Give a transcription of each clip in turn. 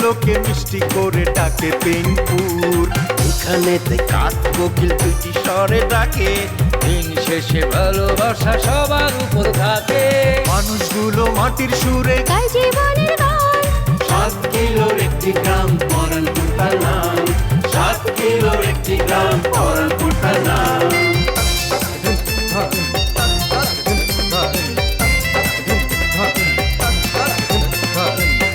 লোকে মিষ্টি করে ডাকে পেনপুর। এখানেতে কাক কোকিল দুটি স্বরে ডাকে, দিন শেষে ভালোবাসা সবার উপর থাকে। মানুষগুলো মাটির সুরে গাই জীবনের গান। 7 কিলোর একটি গ্রাম পরানপুর তার নাম, 7 কিলোর একটি গ্রাম পরানপুর তার নাম।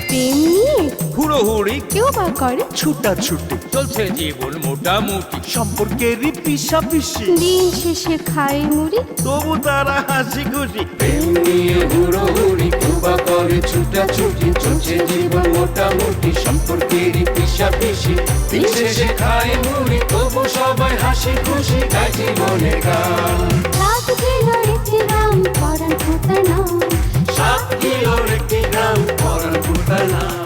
প্রেম নিয়ে হুড়োহুড়ি কেউ বা করে ছুটাছুটি চলছে জীবন মোটামুটি, সম্পর্কেরই পিছাপিছি, দিন শেষে খাই মুড়ি। তবু তারা হাসি খুশি। প্রেম নিয়ে হুড়োহুড়ি কেউবা করে ছুটাছুটি, চলছে জীবন মোটামুটি, সম্পর্কেরই পিছাপিছি, দিন শেষে খায় মুড়ি, তবু সবাই হাসি খুশি গায় জীবনের গান। 7 কিলোর একটি গ্রাম পরানপুর তার নাম। 7 কিলোর একটি গ্রাম পরানপুর তার নাম।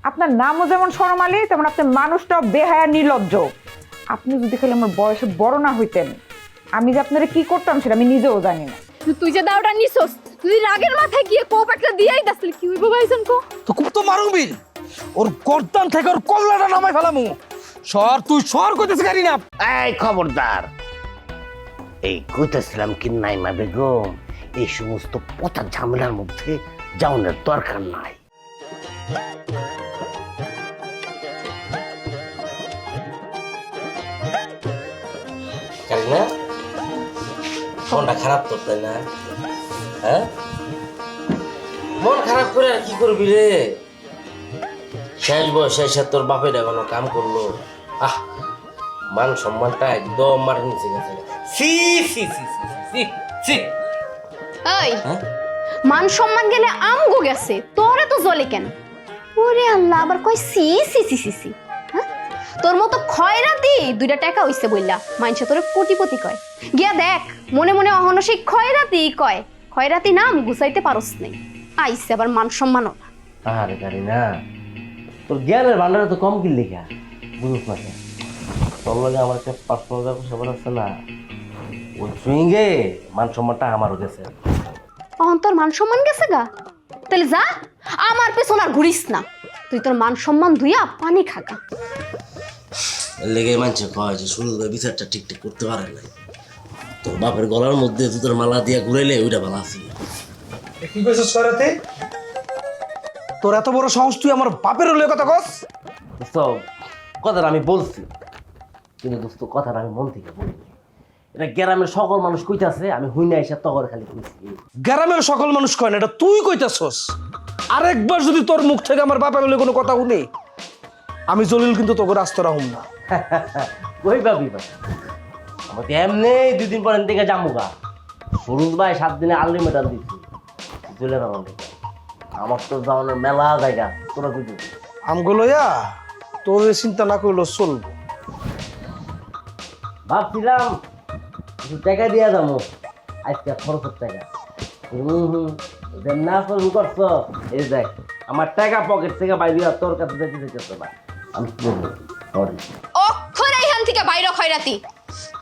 আপনার নামও যেমন শরম আলী, তেমন আপনার মানুষটাও বেহায়া নির্লজ্জ। আপনি যদি খালি আমার বয়সে বড় না হইতেন, আমি যে আপনারা কি করতাম সেটা আমি নিজেও জানি না। তুই যে দাওটা নিছস, তুই রাগের মাথায় গিয়ে কোপ একটা দিয়াই দাসলি, কি হইব ভাইজান কো? তো খুব তো মারুবি, ওর গর্দান থেকে ওর কল্লাটা নামাই ফেলামু। সর তুই সর কইতেছ গাড়ি না। এই খবরদার, এই কইতেছিলাম কি নাইমা বেগম, এই সমস্ত পচা ঝামেলার মধ্যে যাওয়ার দরকার নাই। না মনটা খারাপ তোর, তাই না? হ্যাঁ, মন খারাপ করে আর কি করবি রে? শেষ বয়সে এসে তোর বাপের এখনো কাম করলো, আহ মান সম্মানটা একদম মার নিচে গেছে। সি সি সি সি সি। এই হ্যাঁ? মান সম্মান গেলে আমগো গেছে, তোরে তো জ্বলে কেন? ওরে আল্লাহ, আবার কই সি সি সি সি সি। হ্যাঁ, তোর মতো খয়রাতি 2টা টাকা হইছে বললা মাইনছে তোরে কোটিপতি কয়। গিয়া দেখ, মনে মনে অহনো সেই খয়রাতি কয়, খয়রাতি নাম গুছাইতে পারস নাই, আইছে আবার মান সম্মানও। আরে গাড়ি না, তোর জ্ঞানের ভান্ডারে তো কম কি লেখা বুঝুস না কেন? তোর লগে আমার একটা পার্সোনাল ব্যাপার আছে না, ওই সুইংয়ে মান সম্মানটা আমারও গেছে। অহন তোর মান সম্মান গেছে গা, তাহলে যা আমার পেছন আর ঘুরিস না, তুই তোর মান সম্মান ধুইয়া পানি খাকা। এর লেগে মানছে কয় যে শুরু বিচারটা ঠিকঠাক করতে পারে না, তোর বাপের গলার মধ্যে তোর মালা দিয়া ঘুরাইলে ওইটা ভালো আছে। কি কইছস করাতে? তোর এত বড় সাহস, তুই আমার বাপের হলে কথা কস? দোস্ত কথাটা আমি বলছি, কিন্তু দোস্ত কথাটা আমি মন থেকে বলি। এটা গ্রামের সকল মানুষ কইতাছে, আমি হুই না এসে তগর খালি কইছি। গ্রামের সকল মানুষ কয় না, এটা তুই কইতাছস। আরেকবার যদি তোর মুখ থেকে আমার বাপের হলে কোনো কথা শুনি, আমি জলিল কিন্তু তোকে রাস্তা রাহুম না। কই ভাবি ভাই, আমাকে এমনি 2 দিন পরে থেকে জামুগা। সুরুজ ভাই 7 দিনে আনলিমিটেড দিচ্ছি, চলে যাবো। আমার তো যাওয়ানোর মেলা জায়গা, তোরা বুঝবি। আমগুলো তোর চিন্তা না করলো চলবো। ভাবছিলাম কিছু টাকা দিয়া যাবো আজকে, খরচের টাকা। না ফোন করছো, এই দেখ আমার টাকা পকেট থেকে বাইরে তোর কাছে যেতে যেতে না, আমি সরি। অক্ষরে এখান থেকে বাইরে খয়রাতি,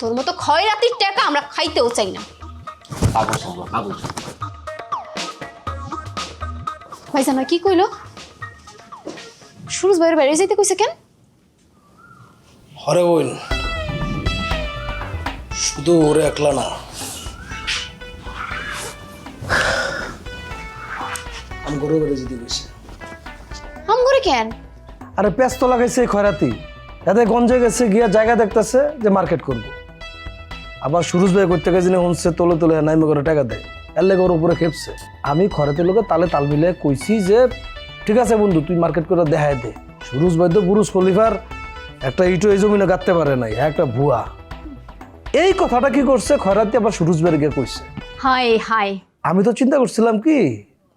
তোর মতো খয়রাতির টাকা আমরা খাইতেও চাই না। পাগল পাগল। ভাইজান কি কইলো? সুরজ ভাইয়ের বাইরে যাইতে কইছে কেন? হরে বোন, শুধু ওরে একলা না, আমি গরু বেড়ে যদি কইছে। হাম করে কেন? আরে ব্যস্ত লাগাইছে খয়রাতি, এতে গঞ্জে গেছে গিয়া জায়গা দেখতেছে যে মার্কেট করবো। আবার সুরজ ভাই করতে গেছে শুনছে তোলে তোলে নাইমে করে টাকা দেয়, এর লেগে ওর উপরে খেপছে। আমি খয়রাতির লোকে তালে তাল মিলে কইছি যে ঠিক আছে বন্ধু, তুই মার্কেট করে দেখায় দে। সুরজ ভাই তো বুরুজ খলিফার একটা ইটো এই জমিনে গাঁথতে পারে নাই, একটা ভুয়া। এই কথাটা কি করছে খয়রাতি আবার সুরজ ভাইয়ের গিয়ে কইছে। হায় হায়, আমি তো চিন্তা করছিলাম কি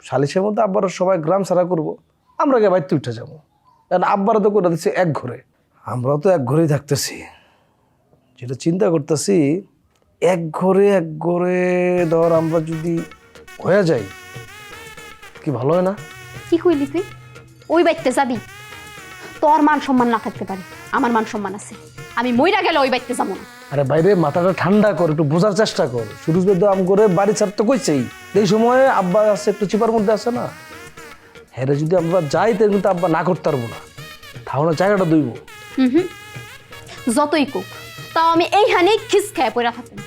সালিশের মধ্যে আব্বার সবাই গ্রাম ছাড়া করবো, আমরা গিয়ে বাড়িতে উঠে যাবো। কারণ আব্বারা তো করে দিচ্ছে এক ঘরে, আমরাও তো এক ঘরেই থাকতেছি। যেটা চিন্তা করতেছি, এক ঘরে ধর আমরা যদি হয়ে যাই, কি ভালো হয় না? কি কইলি তুই? ওই বাইতে যাবি? তোর মান সম্মান না থাকতে পারে, আমার মান সম্মান আছে। আমি মইরা গেলে ওই বাড়িতে যাবো না। আরে বাইরে মাথাটা ঠান্ডা কর, একটু বোঝার চেষ্টা কর। সুরজ ভাই তো আম করে বাড়ি ছাড়তে কইছেই, এই সময় আব্বা আছে একটু চিপার মধ্যে আছে না, হ্যাঁ যদি আমরা যাই তাহলে কিন্তু আব্বা না করতে পারবো না, তাহলে জায়গাটা দইব। যতই কোক তাও আমি এইখানে খিস খায় পড়া থাকতাম।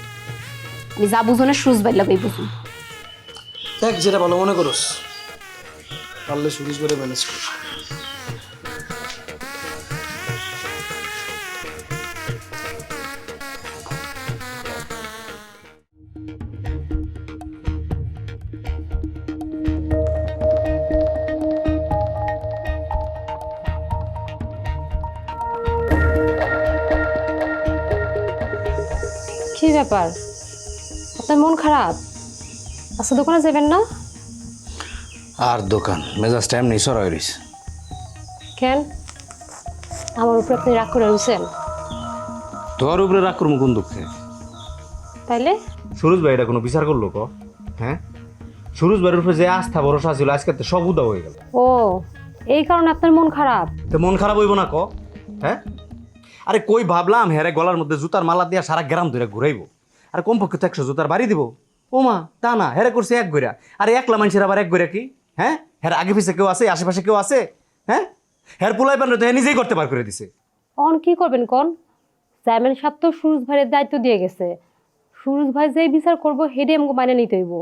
আমি যা বুঝনে সুরজ ভাই লাগাই বুঝুন। দেখ যেটা ভালো মনে করস, পারলে সুরজ করে ম্যানেজ কর। কি ব্যাপার, আপনার মন খারাপ? আচ্ছা দোকানে যাবেন না? আর দোকান মেজাজ টাইম নেই সরাই রইছে। কেন, আমার উপরে আপনি রাগ করে রয়েছেন? তোর উপরে রাগ করবো কোন দুঃখে? তাইলে সুরজ ভাই এটা কোনো বিচার করলো ক? হ্যাঁ, সুরজ ভাইয়ের উপরে যে আস্থা ভরসা ছিল আজকে তো সব উদা হয়ে গেল। ও এই কারণে আপনার মন খারাপ? তো মন খারাপ হইব না ক? হ্যাঁ, আরে কই ভাবলাম হেরে গলার মধ্যে জুতার মালা দিয়া সারা গ্রাম ধরে ঘুরাইবো, আর কমপক্ষে তো 100 জুতার বাড়ি দিব। ও মা তা না, হেরে করছে এক গইরা। আরে একলা মানুষের আবার এক গইরা কি? হ্যাঁ, হের আগে পিছে কেউ আছে, আশেপাশে কেউ আছে? হ্যাঁ, হের পুলাই পান তো নিজেই করতে পার করে দিছে। অন কি করবেন কোন? চেয়ারম্যান সাহেব তো সুরজ ভাইয়ের দায়িত্ব দিয়ে গেছে, সুরজ ভাই যেই বিচার করবো হেডে আমাকে মানে নিতে হইব,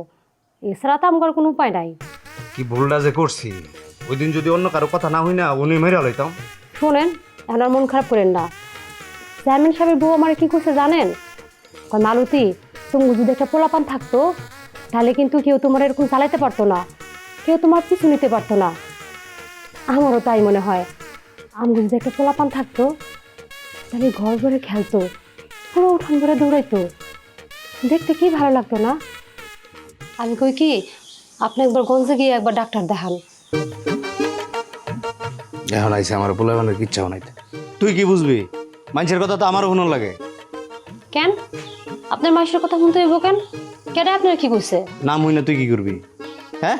এছাড়া তো আমার কোনো উপায় নাই। কি ভুলটা যে করছি, ওই দিন যদি অন্য কারো কথা না হই না উনি মেরে লইতাম। শোনেন, এখন আর মন খারাপ করেন না। চেয়ারম্যান সাহেবের বউ আমার কি করছে জানেন? কয় মালতী, তুমি যদি একটা পোলাপান থাকতো তাহলে কিন্তু কেউ তোমার এরকম চালাইতে পারতো না, কেউ তোমার পিছু নিতে পারতো না। আমারও তাই মনে হয়, আমি যদি একটা পোলাপান থাকতো তাহলে ঘর ঘরে খেলতো, পুরো উঠান ঘরে দৌড়াইতো, দেখতে কি ভালো লাগতো না? আমি কই কি, আপনি একবার গঞ্জে গিয়ে একবার ডাক্তার দেখান। এখন আইসে আমার পোলাবানের কিচ্ছাও নাই। তুই কি বুঝবি? মানুষের কথা তো আমারও শুনো লাগে। কেন আপনার মাসের কথা শুনতে হইব কেন? কেন আপনার কি কইছে? নাম হই না তুই কি করবি? হ্যাঁ,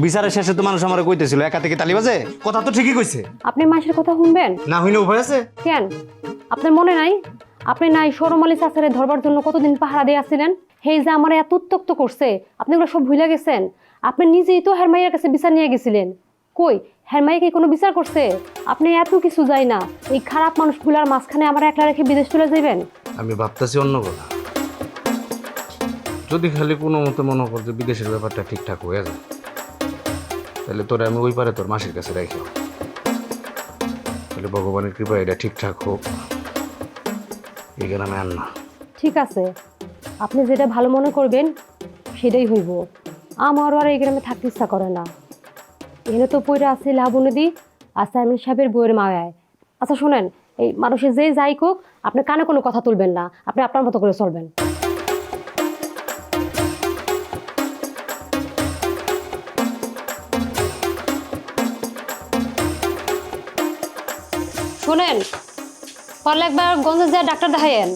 বিচারের শেষে তো মানুষ আমার কইতেছিল একা থেকে তালি বাজে, কথা তো ঠিকই কইছে। আপনি মাসের কথা শুনবেন না হই না উপায় আছে? কেন আপনার মনে নাই? আপনি নাই সরম আলী চাচারে ধরবার জন্য কতদিন পাহারা দিয়ে আসছিলেন? হেই যে আমার এত উত্তক্ত করছে, আপনি এগুলো সব ভুলে গেছেন? আপনি নিজেই তো হেরমাইয়ের কাছে বিচার নিয়ে গেছিলেন। কই হেরমাই কি কোনো বিচার করছে? আপনি এত কিছু যাই না, এই খারাপ মানুষগুলার মাঝখানে আমার একলা রেখে বিদেশ চলে যাবেন? আমি ভাবতেছি অন্য কথা, যদি খালি কোনো মতো মনে কর যে বিদেশের ব্যাপারটা ঠিকঠাক হয়ে যায়, তাহলে তোরে আমি ওই পারে তোর মাসির কাছে রাখি, তাহলে ভগবানের কৃপা এটা ঠিকঠাক হোক, এই গ্রামে আর না। ঠিক আছে, আপনি যেটা ভালো মনে করবেন সেটাই হইব। আমারও আর এই গ্রামে থাকতে ইচ্ছা করে না। এখানে তো পইরা আছে লাবণী আর চেয়ারম্যান সাহেবের বইয়ের মায়ায়। আচ্ছা শোনেন, এই মানুষের যেই যাই হোক আপনি কানে কোনো কথা তুলবেন না, আপনি আপনার মতো করে চলবেন। শোনেন, পারলে একবার গঞ্জে যায় ডাক্তার দেখাইয়েন।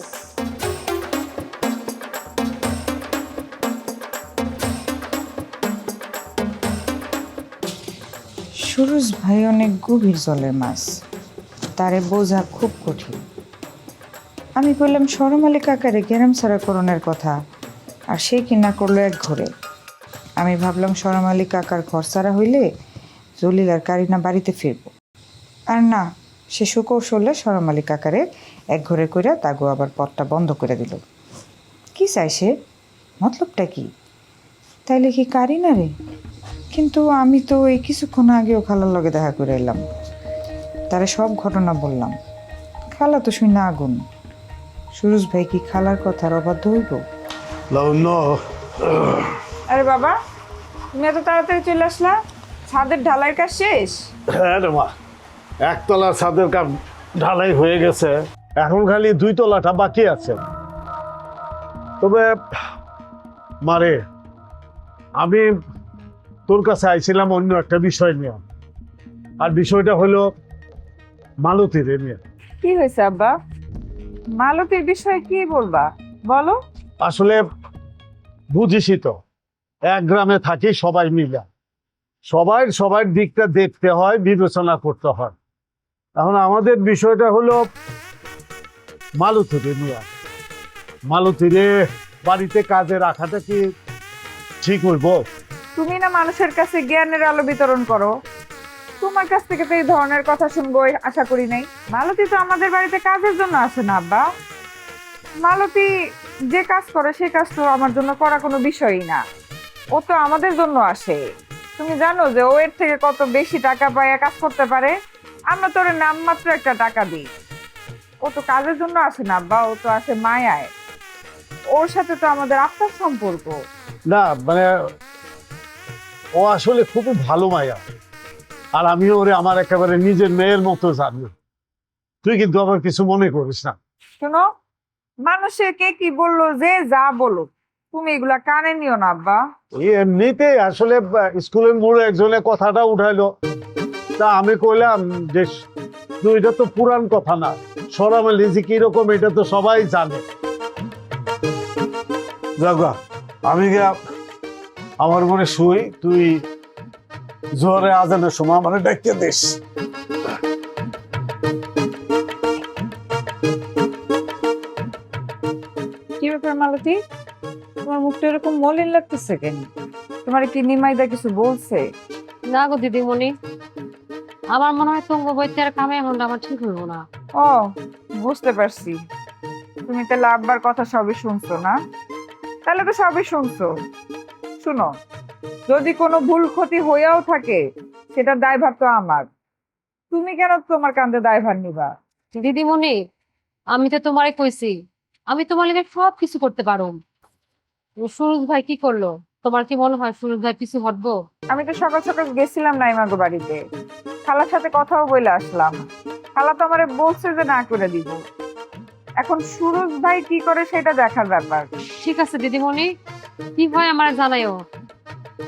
সুরজ ভাই অনেক গভীর জলের মাছ, তারে বোঝা খুব কঠিন। আমি বললাম শরম আলী কাকারে গ্যারাম ছাড়া করণের কথা, আর সে কিনা করলো এক ঘরে। আমি ভাবলাম শরম আলী কাকার ঘর ছাড়া হইলে জলিল আর কারিনা বাড়িতে ফিরব, আর না, সে সুকৌশলে শরম আলী কাকারে এক ঘরে কইরা তাগো আবার পথটা বন্ধ করে দিল। কি চাই সে? মতলবটা কি? তাইলে কি কারিনা রে? কিন্তু আমি তো এই কিছুক্ষণ আগেও খালার লগে দেখা করে এলাম, তারে সব ঘটনা বললাম। খালা তো শুই না আগুন। সুরজ ভাই কি খালার কথার অবাধ্য হইব? আরে বাবা, তুমি এত তাড়াতাড়ি চলে আসলা? ছাদের ঢালাইয়ের কাজ শেষ? হ্যাঁ রে মা, একতলার ছাদের কাজ ঢালাই হয়ে গেছে, এখন খালি 2 তলাটা বাকি আছে। তবে মারে, আমি তোর কাছে আইছিলাম অন্য একটা বিষয় নিয়ে, আর বিষয়টা হলো মালতীর নিয়ে। কি হয়েছে আব্বা? মালতীর বিষয়ে কি বলবা, বলো। আসলে বুঝিসই তো, এক গ্রামে থাকি সবাই মিলে, সবার দিকটা দেখতে হয়, বিবেচনা করতে হয়। এখন আমাদের বিষয়টা হলো মালতীরে নিয়ে আস। মালতীরে বাড়িতে কাজে রাখাটা কি ঠিক হইব? তুমি না মানুষের কাছে জ্ঞানের আলো বিতরণ করো, তোমার কাছ থেকে তো এই ধরনের কথা শুনবো আশা করি নাই। মালতী তো আমাদের বাড়িতে কাজের জন্য আসে না আব্বা। মালতী যে কাজ করে সেই কাজ তো আমার জন্য করা কোনো বিষয়ই না, ও তো আমাদের জন্য আসে। তুমি জানো যে ও এর থেকে কত বেশি টাকা পায় কাজ করতে পারে, আমরা তো ওর নামমাত্র একটা টাকা দিই। ও তো কাজের জন্য আসে না আব্বা, ও তো আসে মায়ায়। ওর সাথে তো আমাদের আত্মার সম্পর্ক। না মানে ও আসলে খুবই ভালো মায়া, আর আমি ওরে আমার একেবারে নিজের মেয়ের মতো জানি। তুই কিন্তু আমার কিছু মনে করিস না। শোনো, মানুষে কে কি বললো, যে যা বলো, তুমি এগুলা কানে নিও না আব্বা। এমনিতে আসলে স্কুলের মোড়ে একজনে কথাটা উঠাইলো, তা আমি কইলাম যে এটা তো পুরান কথা না, সরামালি যে কিরকম এটা তো সবাই জানে। যাগা আমি আমার মনে শুই, তুই জোরে আজানের সময় আমার ডাকিয়ে দিস। কি ব্যাপার মালতী, তোমার মুখটা এরকম মলিন লাগতেছে কেন? তোমার কি নিমাইদা কিছু বলছে? না গো দিদিমণি, আমার মনে হয় তুঙ্গ বইতে আর কামে এমনটা আমার ঠিক হইব না। ও বুঝতে পারছি, তুমি তাহলে আব্বার কথা সবই শুনছো না? তাহলে তো সবই শুনছো। শুনো, যদি কোনো ভুল ক্ষতি হইয়াও থাকে সেটার দায়ভার তো আমার। তুমি কেন তোমার কাঁধে দায়ভার নিবা? দিদিমণি, আমি তো তোমারে কইছি আমি তোমার লেগে সব কিছু করতে পারো। সুরজ ভাই কি করলো? তোমার কি মনে হয় সুরজ ভাই পিছু হটবো? আমি তো সকাল সকাল গেছিলাম নাইমাগো বাড়িতে, খালার সাথে কথাও বলে আসলাম। খালা তো আমারে বলছে যে না করে দিব। এখন সুরজ ভাই কি করে সেটা দেখার ব্যাপার। ঠিক আছে দিদিমণি, কি হয় আমার জানাইও।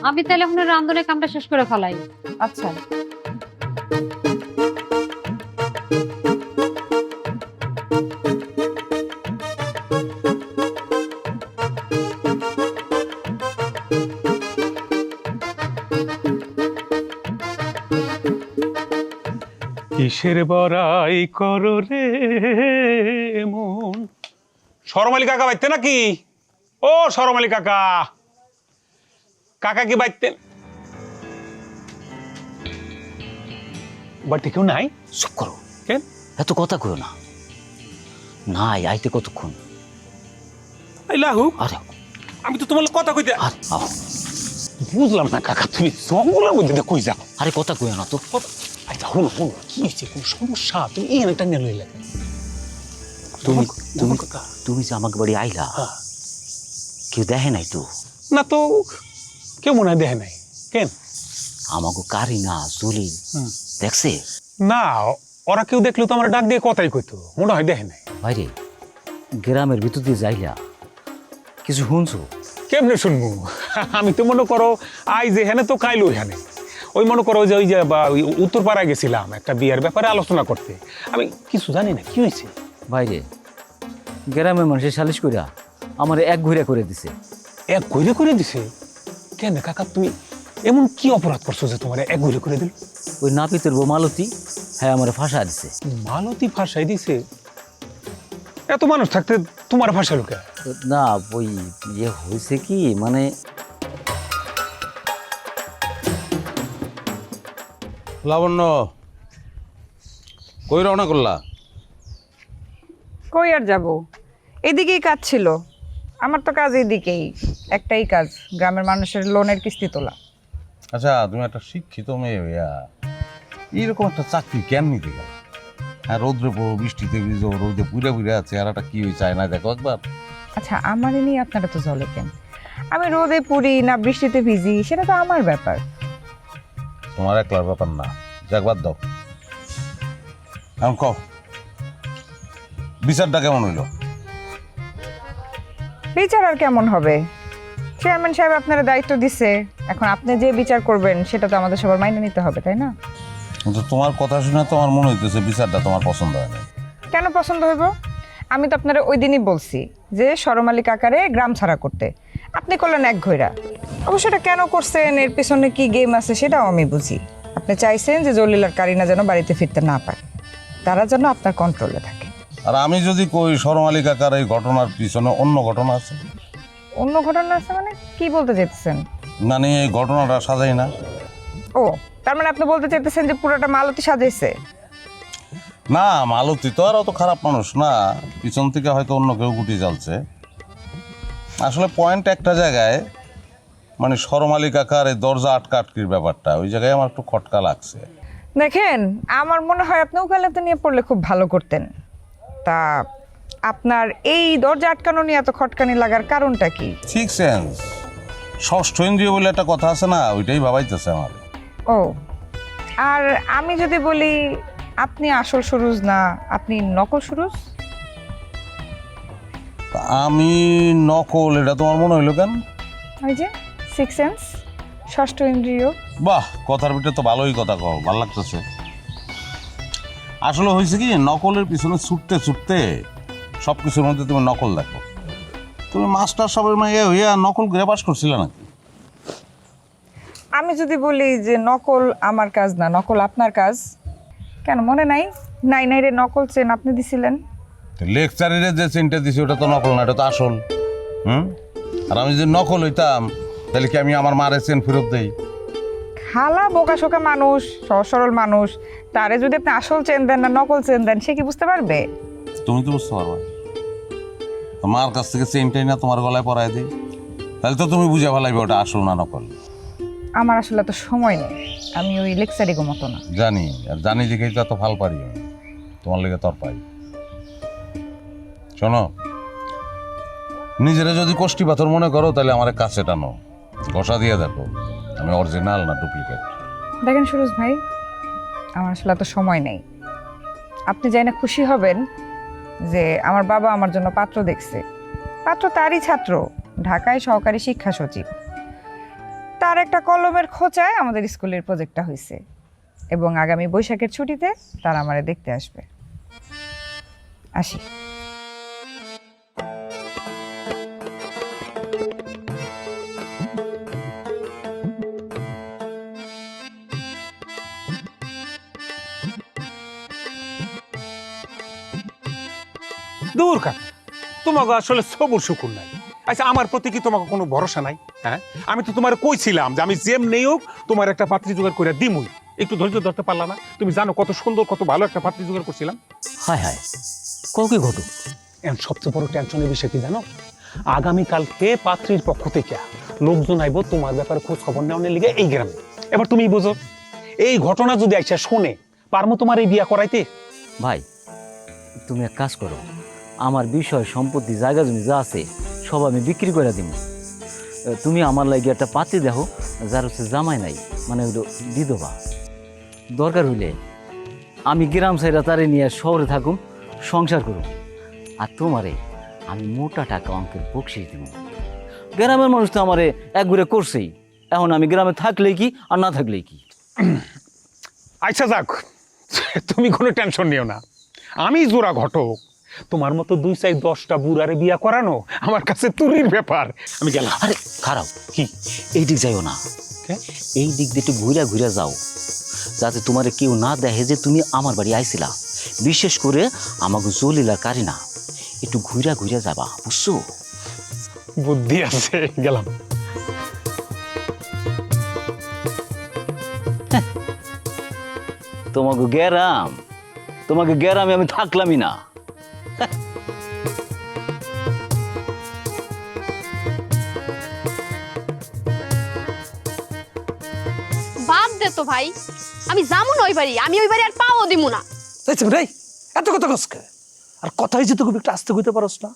আমি তাহলে এখন রান্ধনের কামটা শেষ করে ফেলাই। আচ্ছা। কিসের বড়াই করো রে মন। শরম আলী কাকা বাইতে নাকি? ও শরম আলী কাকা, কাকা কি বাইতেন? বাড়িতে কেউ নাই? চুপ করো, কেন এত কথা কইও না। নাই আইতে কতক্ষণ? আইলাহু, আরে আমি তো তোমার কথা কইতে আরে আও। বুঝলাম না কাকা, তুমি জঙ্গলের মধ্যে কই যাও? আরে কথা কইও না তো। আচ্ছা হুন হুন, কি হয়েছে? কোন সমস্যা? তুমি এই একটা নিয়ে লইলে। তুমি তুমি তুমি যে আমাকে বাড়ি আইলা, কেউ দেখে নাই তো? না তো, কেউ মনে হয় দেখে নাই। কেন? আমাকে কারিনা জলিল দেখছে না, ওরা কেউ দেখলো তো আমার ডাক দিয়ে কথাই কইতো, মনে হয় দেখে নাই। ভাইরে, গ্রামের ভিতর দিয়ে যাইলা কিছু শুনছো? কেমনে শুনবো? আমি তো মনে করো আই যে হেনে তো কাইলো হেনে, ওই মনে করো যে ওই যে উত্তর পাড়ায় গেছিলাম একটা বিয়ের ব্যাপারে আলোচনা করতে, আমি কিছু জানি না কি হয়েছে। ভাইরে, গ্রামের মানুষের সালিশ কইরা আমার এক ঘুরে করে দিছে। এক ঘুরে করে দিছে? কেন কাকা, তুমি এমন কি অপরাধ করছো যে তোমার এক ঘুরে করে দিল? ওই নাপিতের বউ মালতী, হ্যাঁ আমার ফাঁসা দিছে। মালতী ফাঁসাই দিছে? এত মানুষ থাকতে তোমার ফাঁসা লুকা? না ওই ইয়ে হয়েছে কি মানে, লাবণ্য, কই রওনা করলা? কই আর যাব, এদিকেই কাজ ছিল। আমার তো কাজ এদিকেই, একটাই কাজ, গ্রামের মানুষের লোনের কিস্তি তোলা। আচ্ছা, তুমি একটা শিক্ষিত মেয়ে ভাইয়া, এইরকম একটা চাকরি কেমনি দিলা? হ্যাঁ, রৌদ্রে পড়ো, বৃষ্টিতে ভিজো, রৌদে পুড়ে পুড়ে আছে, আর একটা কি হয়েছে না দেখো একবার। আচ্ছা, আমার নিয়ে আপনারা তো জলে কেন? আমি রোদে পুড়ি না বৃষ্টিতে ভিজি, সেটা তো আমার ব্যাপার। তোমার একলার ব্যাপার না, যাক বাদ দাও। এখন কও, বিচারটা কেমন হইলো? বিচার আর কেমন হবে? চেয়ারম্যান সাহেব আপনারা দায়িত্ব দিছে, এখন আপনি যে বিচার করবেন সেটা তো আমাদের সবার মাইনে নিতে হবে, তাই না? কিন্তু তোমার কথা শুনে তো আমার মনে হইতেছে বিচারটা তোমার পছন্দ হয় না। কেন পছন্দ হইব? আমি তো আপনারা ওই দিনই বলছি যে শরম আলী কাকারে গ্রাম ছাড়া করতে, আপনি করলেন এক ঘইরা। অবশ্য এটা কেন করছেন, এর পিছনে কি গেম আছে সেটাও আমি বুঝি। আপনি চাইছেন যে জলিল আর কারিনা যেন বাড়িতে ফিরতে না পারে, তারা যেন আপনার কন্ট্রোলে থাকে। আর আমি যদি কই শরম আলী কাকার এই ঘটনার পিছনে অন্য ঘটনা আছে, অন্য ঘটনা আছে মানে কি বলতে চাইতেছেন? মানে এই ঘটনাটা সাজাই না। ও তার মানে আপনি বলতে চাইতেছেন যে পুরোটা মালতী সাজাইছে? না, মালতী তো আর অত খারাপ মানুষ না, পিছন থেকে হয়তো অন্য কেউ গুটি জ্বালছে। আসলে পয়েন্ট একটা জায়গায়, মানে শরম আলী কাকার এই দরজা আটকাটকির ব্যাপারটা, ওই জায়গায় আমার একটু খটকা লাগছে। দেখেন, আমার মনে হয় আপনি উকালতি নিয়ে পড়লে খুব ভালো করতেন। তা আপনার এই দরজা আটকানো নিয়ে এত খটকানি লাগার কারণটা কি? ঠিক সেন্স, ষষ্ঠ ইন্দ্রিয় বলে একটা কথা আছে না, ওইটাই ভাবাইতেছে আমার। ও, আর আমি যদি বলি আপনি আসল সুরুজ না, আপনি নকল সুরুজ? তা আমি নকল, এটা তোমার মনে হইলো কেন? ওই যে সিক্স সেন্স, ষষ্ঠ ইন্দ্রিয়। বাহ, কথার ভিতরে তো ভালোই কথা কও, ভালো লাগতেছে। আসলে হয়েছে কি, নকলের পিছনে ছুটতে ছুটতে সব কিছুর মধ্যে তুমি নকল দেখো। তুমি মাস্টার সাহেবের মেয়ে হইয়া নকল করে পাস করছিলে নাকি? আমি যদি বলি যে নকল আমার কাজ না, নকল আপনার কাজ, কেন মনে নাই? নাই নাই রে, নকল চেন আপনি দিছিলেন। লেকচারের যে চেনটা দিছি ওটা তো নকল না, এটা তো আসল। আর আমি যদি নকল হইতাম তাহলে কি আমি আমার মারে চেন ফেরত দেই? খালা বোকাশোকা মানুষ, সহজ সরল মানুষ, তারে যদি আপনি আসল চেন দেন না নকল চেন দেন, সে কি বুঝতে পারবে? তুমি তো বুঝতে পারবে। মার কাছ থেকে চেনটাই না তোমার গলায় পরাই দিই, তাহলে তো তুমি বুঝে ফেলাইবে ওটা আসল না নকল। আমার আসলে এত সময় নেই, আমি ওই লেকচারি মতো না। জানি, আর জানি দেখেই তো এত ফাল পারি আমি, তোমার লেগে তর পাই। শোনো, নিজেরা যদি কষ্টি পাথর মনে করো তাহলে আমার কাছে টানো, ঘষা দিয়ে দেখো আমি অরিজিনাল না ডুপ্লিকেট। দেখেন সুরজ ভাই, আমার আসলে এত সময় নেই। আপনি যাই না খুশি হবেন যে আমার বাবা আমার জন্য পাত্র দেখছে। পাত্র তারই ছাত্র, ঢাকায় সহকারী শিক্ষা সচিব। তার একটা কলমের খোঁচায় আমাদের স্কুলের প্রজেক্টটা হয়েছে, এবং আগামী বৈশাখের ছুটিতে তারা আমারে দেখতে আসবে। আসি। দূর কাকা, তোমাকে আসলে সবুর শুকুর নাই। আচ্ছা, আমার প্রতি কি তোমাকে কোনো ভরসা নাই? হ্যাঁ, আমি তো তোমার কইছিলাম যে আমি যেম নেই হোক তোমার একটা পাত্রী জোগাড় করে দিমুই। একটু ধৈর্য ধরতে পারলা না? তুমি জানো কত সুন্দর, কত ভালো একটা পাত্রী জোগাড় করছিলাম। হায় হায়, কি ঘটুক। এখন সবচেয়ে বড় টেনশনের বিষয় কি জানো? আগামীকালকে পাত্রীর পক্ষ থেকে লোকজন আইব তোমার ব্যাপারে খোঁজ খবর নেওয়ার লিগে এই গ্রামে। এবার তুমি বোঝো, এই ঘটনা যদি আইসা শোনে, পারমো তোমার এই বিয়া করাইতে? ভাই, তুমি এক কাজ করো, আমার বিষয় সম্পত্তি জায়গা জমি যা আছে সব আমি বিক্রি করে দিব। তুমি আমার লাগে একটা পাত্রী দেখো, যার হচ্ছে জামাই নাই, মানে বিধবা। দরকার হইলে আমি গ্রাম সাইডা তারে নিয়ে শহরে থাকুম, সংসার করুম। আর তোমারে আমি মোটা টাকা অঙ্কের বকশিস দিব। গ্রামের মানুষ তো আমারে এক ঘুরে করছেই, এখন আমি গ্রামে থাকলেই কি আর না থাকলেই কি। আচ্ছা যাক, তুমি কোনো টেনশন নিও না, আমি জোড়া ঘটক। তোমার মতো 2-4-10টা বুড়ারে বিয়া করানো আমার কাছে তুরির ব্যাপার। আমি গেলাম। আরে খারাপ কি, এই দিক যাইও না, এই দিক দিয়ে একটু ঘুরা ঘুরা যাও, যাতে তোমার কেউ না দেখে যে তুমি আমার বাড়ি আইছিলা। বিশেষ করে আমাকে জলিলা কারি না, একটু ঘুরা ঘুরা যাবা, বুঝছো? বুদ্ধি আছে, গেলাম। তোমাকে গ্যারামে আমি থাকলামই না। বাদ দে তো ভাই, আমি যাবো না ওই বাড়ি, আমি ওই বাড়ি আর পাও দিব না। এত কথা কসকে, আর কথা হয়েছে তো খুব একটু আস্তে কইতে পারস না?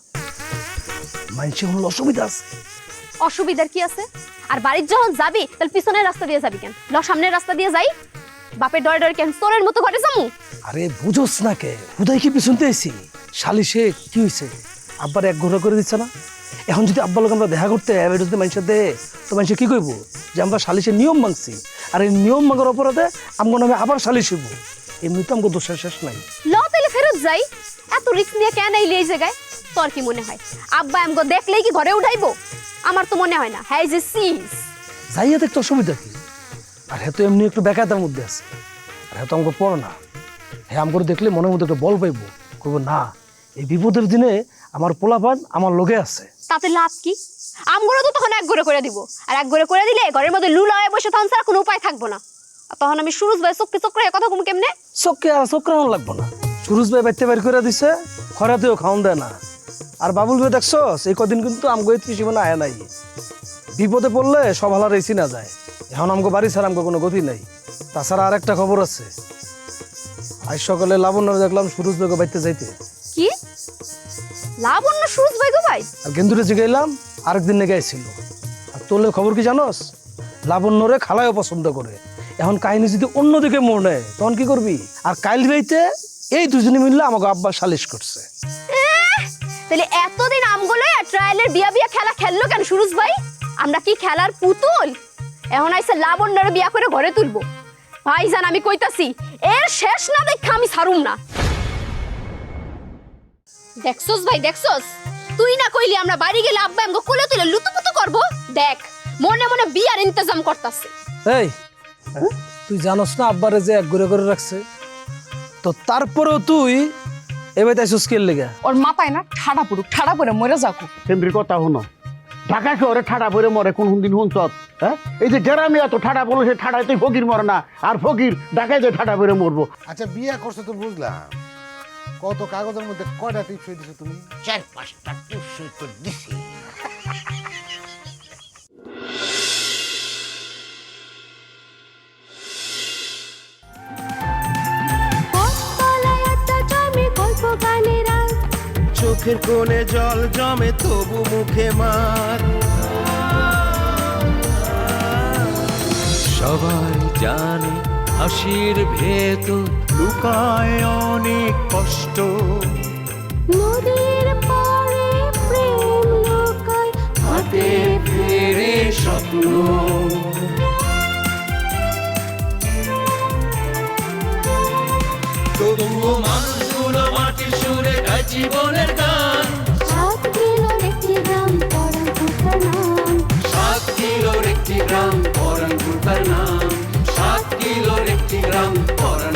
মানসি হল অসুবিধা আছে। অসুবিধার কি আছে? আর বাড়ির যখন যাবি তাহলে পিছনের রাস্তা দিয়ে যাবি কেন? সামনের রাস্তা দিয়ে যাই। বাপের ডরে ডরে কেন তোরের মতো ঘরে যামু? আরে বুঝোস না কে, হুদাই কি পিছনতে আইছি? শালিশে কি হয়েছে, আব্বার এক ঘোরা করে দিচ্ছে না? এখন যদি আব্বার লোক আমরা দেখা করতে যদি মানুষের দেহে, তো মানুষের কি কইব যে আমরা শালিশের নিয়ম মাংছি, আর এই নিয়ম মাঙ্গার অপরাধে আমগো নামে আবার শালিশ হইব। এমনি তো আমগো দোষের শেষ নাই। ল তাইলে ফেরত যাই। এত রিস্ক নিয়ে কেন আইলি এই জায়গায়? তোর কি মনে হয় আব্বা আমগো দেখলেই কি ঘরে উঠাইবো? আমার তো মনে হয় না। হ্যাঁ, যে সিস যাইয়া দেখতে অসুবিধা কি? আর হ্যাঁ তো এমনি একটু বেকায়দার মধ্যে আছে, আর হ্যাঁ তো আমগো পড়ো না। হ্যাঁ আমগো দেখলে মনের মধ্যে একটা বল পাইব, কইব না এই বিপদের দিনে আমার পোলাপান আমার লোকে আছে। তাতে লাভ কি? আমগুলো তো তখন এক ঘরে করে দিব, আর এক ঘরে করে দিলে ঘরের মধ্যে লুলা হয়ে বসে তখন ছাড়া কোনো উপায় থাকবো না। আর তখন আমি সুরজ ভাই চক্রে চক্রে কথা কম কেমনে? চক্কে আর চক্রানো লাগবো না। সুরজ ভাই বাইতে বাইর করে দিছে, খরাতেও খাওন দেয় না। আর বাবুল ভাই দেখছস এই কদিন কিন্তু আমগো ত্রিসীমানা আয় নাই। বিপদে পড়লে সব হালার এসি না যায়। এখন আমগো বাড়ি ছাড়া আমগো কোনো গতি নাই। তাছাড়া আর একটা খবর আছে, আজ সকালে লাবণ্য দেখলাম সুরজ ভাইকে বাইতে যাইতে। কি লাবণ্য সুরজ ভাই গো ভাই? আর গেন্দুরে জিগাইলাম, আরেকদিন নেগে আইছিল। আর তোলে খবর কি জানোস? লাবণ্যরে খালায়ও পছন্দ করে। এখন কাহিনী যদি অন্যদিকে মোড় নেয় তখন কি করবি? আর কাইল ভাইতে এই দুজনে মিললে আমাকে আব্বা সালিশ করছে। তাহলে এতদিন আমগুলো ট্রায়ালের বিয়া বিয়া খেলা খেললো কেন সুরজ ভাই? আমরা কি খেলার পুতুল? এখন আইসে লাবণ্যরে বিয়া করে ঘরে তুলবো। ভাইজান আমি কইতাছি, এর শেষ না দেখা আমি ছাড়ুম না। দেখছস ভাই দেখছস, তুই না কইলি আমরা বাড়ি গেলে আব্বা আমগো কোলে তুলে লুতুপুতু করবো? দেখ মনে মনে বিয়ার ইন্তজাম করতাছে। এই তুই জানোস না আব্বারে যে এক ঘুরে করে রাখছে? তো তারপরেও তুই এবার তাইছস কে লেগে? ওর মাথায় না ঠাডা পড়ুক, ঠাডা পড়ে মরে যাকু। কেন্দ্রিক কথা শুনো, ঢাকা শহরে ঠাডা পরে মরে কোন দিন শুনছত? হ্যাঁ, এই যে গ্রামে এত ঠাডা পড়লো, সে ঠাডাতে ফকির মরে না, আর ফকির ঢাকায় যে ঠাডা পরে মরবো। আচ্ছা বিয়ে করছো তো বুঝলাম, কত কাগজের মধ্যে কয়টা টিপস দিছো তুমি? 4-5টা টিপস তো দিছি। পথতলায় একটা জমে গল্প গানের আল, চোখের কোণে জল জমে তবু মুখে মার। সবাই জানে হাসির ভেতর লুকায় অনেক কষ্ট। নদীর পাড়ে প্রেম লোকায়, হাতে ফেরে স্বপ্ন। তবুও মানুষগুলো মাটির সুরে গায় জীবনের গান। 7 কিলোর একটি গ্রাম পরানপুরকার নাম, 7 কিলোর একটি গ্রাম পরানপুরকার নাম। 7 কিলোর একটি গ্রাম পরান